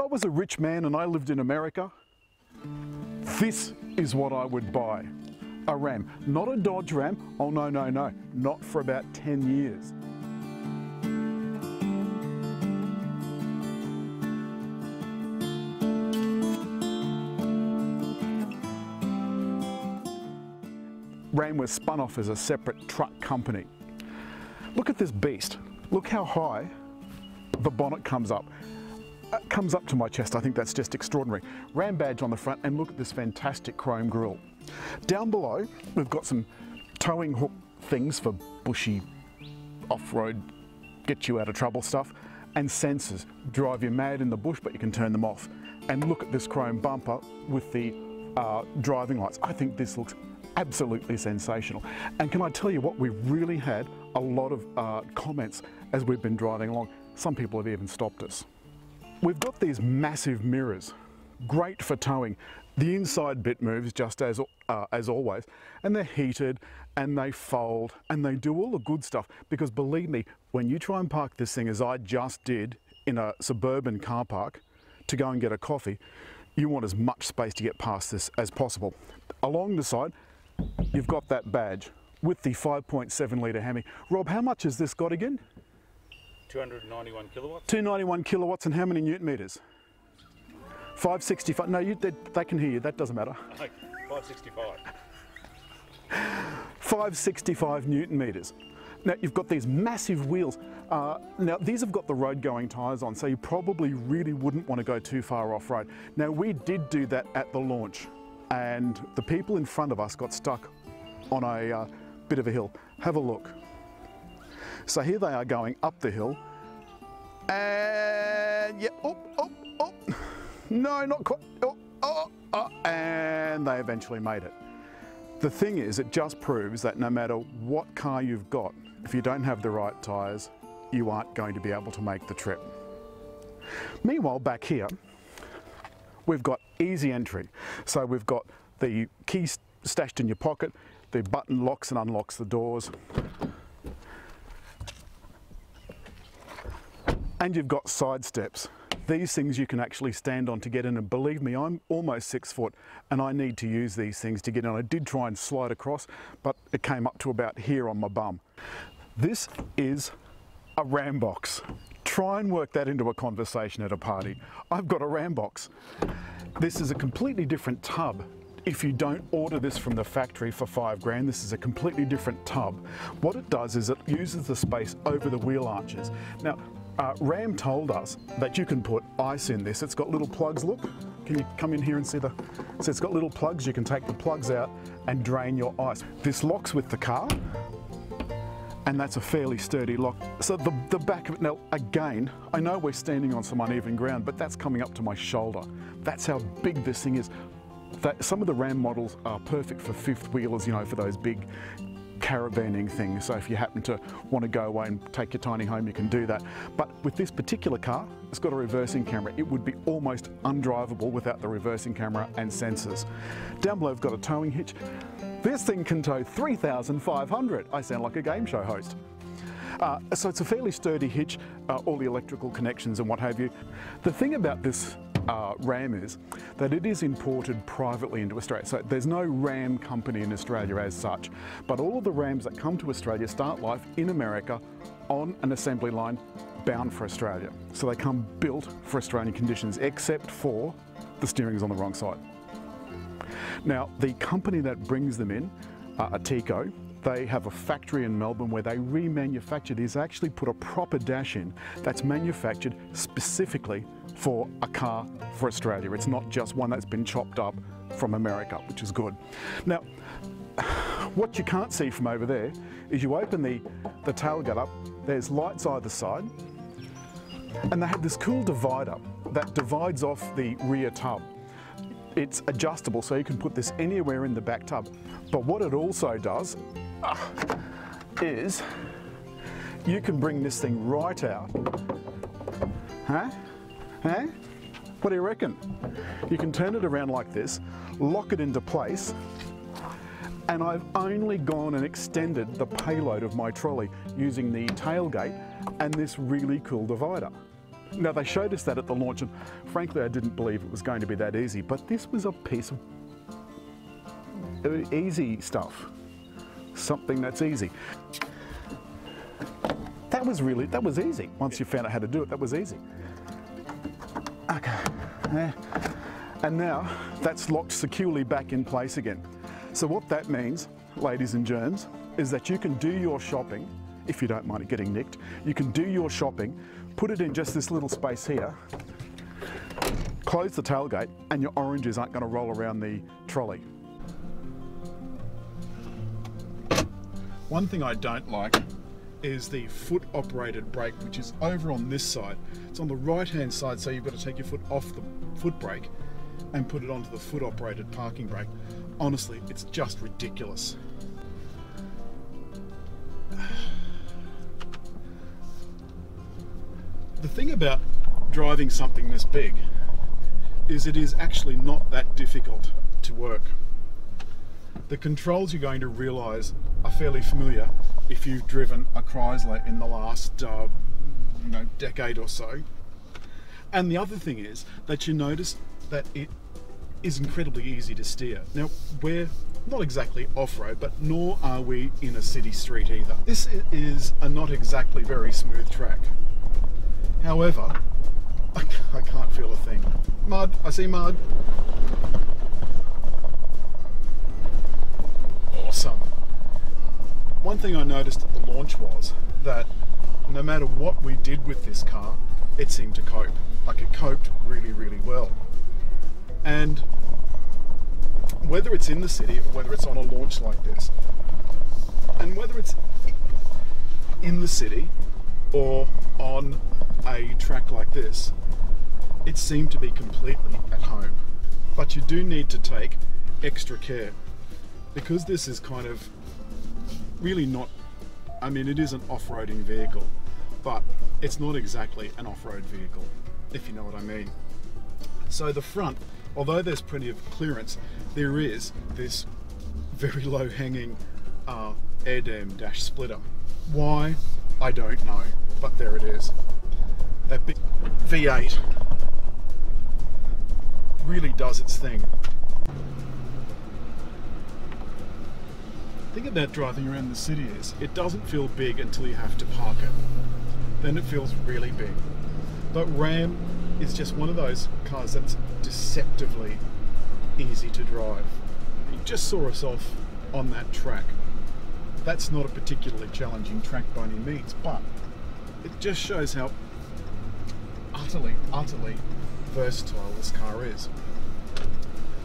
was a rich man and I lived in America, this is what I would buy. A Ram, not a Dodge Ram. Oh no, no, no, not for about 10 years. Ram was spun off as a separate truck company. Look at this beast. Look how high the bonnet comes up. It comes up to my chest. I think that's just extraordinary. Ram badge on the front, and look at this fantastic chrome grille. Down below, we've got some towing hook things for bushy, off-road, get you out of trouble stuff, and sensors. Drive you mad in the bush, but you can turn them off. And look at this chrome bumper with the driving lights. I think this looks absolutely sensational. And can I tell you what, we really had a lot of comments as we've been driving along. Some people have even stopped us. We've got these massive mirrors, great for towing. The inside bit moves just as always, and they're heated and they fold and they do all the good stuff, because believe me, when you try and park this thing as I just did in a suburban car park to go and get a coffee, you want as much space to get past this as possible. Along the side, you've got that badge with the 5.7 litre Hemi. Rob, how much has this got again? 291 kilowatts. 291 kilowatts, and how many newton meters? 565. No, they can hear you. That doesn't matter. 565. 565 newton meters. Now you've got these massive wheels. Now these have got the road-going tyres on, so you probably really wouldn't want to go too far off-road. Now we did do that at the launch, and the people in front of us got stuck on a bit of a hill. Have a look. So here they are going up the hill, and yeah, no, not quite, and they eventually made it. The thing is, it just proves that no matter what car you've got, if you don't have the right tyres, you aren't going to be able to make the trip. Meanwhile, back here, we've got easy entry. So we've got the keys stashed in your pocket, the button locks and unlocks the doors, and you've got side steps. These things you can actually stand on to get in, and believe me, I'm almost 6 foot and I need to use these things to get in. I did try and slide across, but it came up to about here on my bum. This is a Ram box. Try and work that into a conversation at a party. I've got a Ram box. This is a completely different tub. If you don't order this from the factory for $5 grand, this is a completely different tub. What it does is it uses the space over the wheel arches. Now, Ram told us that you can put ice in this. It's got little plugs, look. Can you come in here and see so it's got little plugs. You can take the plugs out and drain your ice. This locks with the car, and that's a fairly sturdy lock. So the back of it, now again, I know we're standing on some uneven ground, but that's coming up to my shoulder. That's how big this thing is. Some of the Ram models are perfect for fifth wheelers, you know, for those big caravanning things. So if you happen to want to go away and take your tiny home, you can do that. But with this particular car, it's got a reversing camera. It would be almost undrivable without the reversing camera and sensors. Down below, we've got a towing hitch. This thing can tow 3,500. I sound like a game show host. So it's a fairly sturdy hitch, all the electrical connections and what have you. The thing about this Ram is that it is imported privately into Australia. So there's no Ram company in Australia as such, but all of the Rams that come to Australia start life in America on an assembly line bound for Australia. So they come built for Australian conditions, except for the steering is on the wrong side. Now, the company that brings them in, Ateco, they have a factory in Melbourne where they remanufacture these. They actually put a proper dash in that's manufactured specifically for a car for Australia. It's not just one that's been chopped up from America, which is good. Now, what you can't see from over there is you open the tailgate up, there's lights either side, and they have this cool divider that divides off the rear tub. It's adjustable, so you can put this anywhere in the back tub. But what it also does is you can bring this thing right out. Huh? What do you reckon? You can turn it around like this, lock it into place, and I've only gone and extended the payload of my trolley using the tailgate and this really cool divider. Now they showed us that at the launch and frankly I didn't believe it was going to be that easy, but this was a piece of easy stuff. Something that's easy. That was easy. Once you found out how to do it, that was easy. Okay, there. And now that's locked securely back in place again. So what that means, ladies and germs, is that you can do your shopping, if you don't mind it getting nicked, you can do your shopping, put it in just this little space here, close the tailgate, and your oranges aren't going to roll around the trolley. One thing I don't like is the foot operated brake, which is over on this side. It's on the right hand side, so you've got to take your foot off the foot brake and put it onto the foot operated parking brake. Honestly, it's just ridiculous. The thing about driving something this big is it is actually not that difficult to work. The controls you're going to realise are fairly familiar if you've driven a Chrysler in the last decade or so. And the other thing is that you notice that it is incredibly easy to steer. Now, we're not exactly off-road, but nor are we in a city street either. This is a not exactly very smooth track. However, I can't feel a thing. Mud, I see mud. Awesome. One thing I noticed at the launch was that no matter what we did with this car, it seemed to cope. Like it coped really, really well. And whether it's in the city or whether it's on a launch like this, and whether it's in the city or on a track like this, it seemed to be completely at home. But you do need to take extra care because this is kind of really not, I mean, it is an off-roading vehicle, but it's not exactly an off-road vehicle, if you know what I mean. So the front, although there's plenty of clearance, there is this very low-hanging air dam dash splitter. Why? I don't know, but there it is. That big V8 really does its thing. The thing about driving around the city is it doesn't feel big until you have to park it. Then it feels really big. But Ram is just one of those cars that's deceptively easy to drive. You just saw us off on that track. That's not a particularly challenging track by any means, but it just shows how utterly versatile this car is.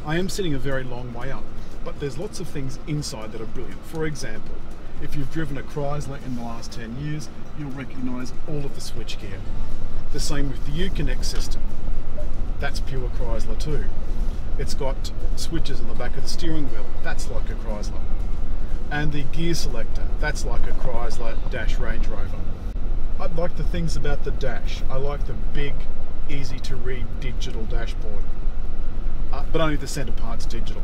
I am sitting a very long way up, but there's lots of things inside that are brilliant. For example, if you've driven a Chrysler in the last 10 years, you'll recognise all of the switchgear. The same with the Uconnect system. That's pure Chrysler too. It's got switches on the back of the steering wheel. That's like a Chrysler. And the gear selector, that's like a Chrysler dash Range Rover. I like the things about the dash. I like the big, easy to read digital dashboard. But only the centre part's digital.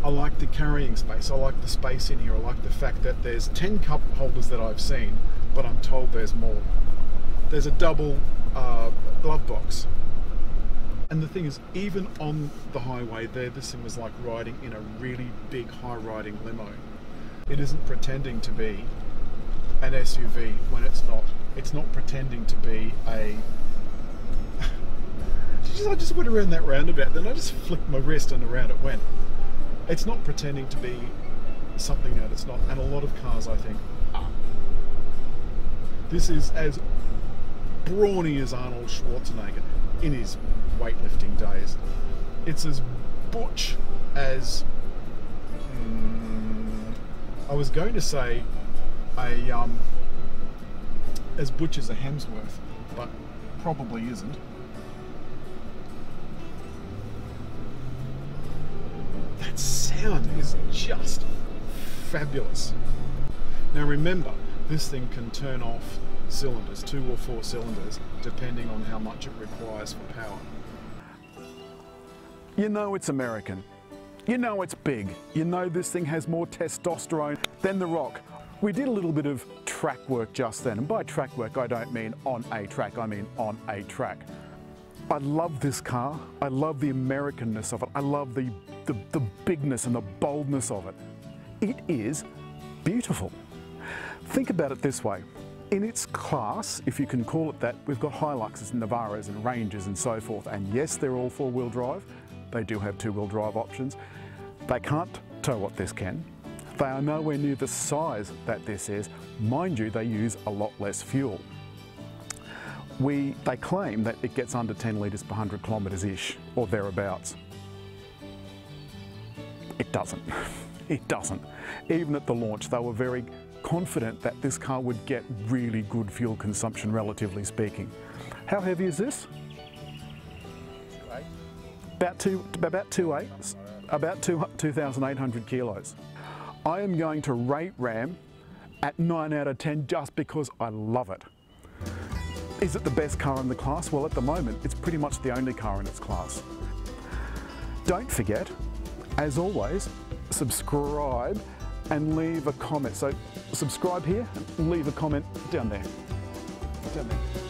I like the carrying space. I like the space in here. I like the fact that there's 10 cup holders that I've seen, but I'm told there's more. There's a double glove box. And the thing is, even on the highway there, this thing was like riding in a really big high-riding limo. It isn't pretending to be an SUV when it's not. It's not pretending to be a... I just went around that roundabout, then I just flicked my wrist and around it went. It's not pretending to be something that it's not, and a lot of cars, I think, are. This is as brawny as Arnold Schwarzenegger in his weightlifting days. It's as butch as... I was going to say as butch as a Hemsworth, but probably isn't. That sound is just fabulous. Now remember, this thing can turn off cylinders, 2 or 4 cylinders, depending on how much it requires for power. You know it's American. You know it's big. You know this thing has more testosterone than The Rock. We did a little bit of track work just then, and by track work I don't mean on a track, I mean on a track. I love this car, I love the Americanness of it, I love the bigness and the boldness of it. It is beautiful. Think about it this way. In its class, if you can call it that, we've got Hiluxes and Navaras and Rangers and so forth, and yes, they're all four-wheel drive. They do have two-wheel drive options. They can't tow what this can. They are nowhere near the size that this is. Mind you, they use a lot less fuel. They claim that it gets under 10 litres per 100 kilometres-ish, or thereabouts. It doesn't. It doesn't. Even at the launch, they were very confident that this car would get really good fuel consumption, relatively speaking. How heavy is this? 2.8. About 2,800 kilos. I am going to rate Ram at 9 out of 10 just because I love it. Is it the best car in the class? Well, at the moment, it's pretty much the only car in its class. Don't forget, as always, subscribe and leave a comment. So subscribe here, leave a comment down there. Down there.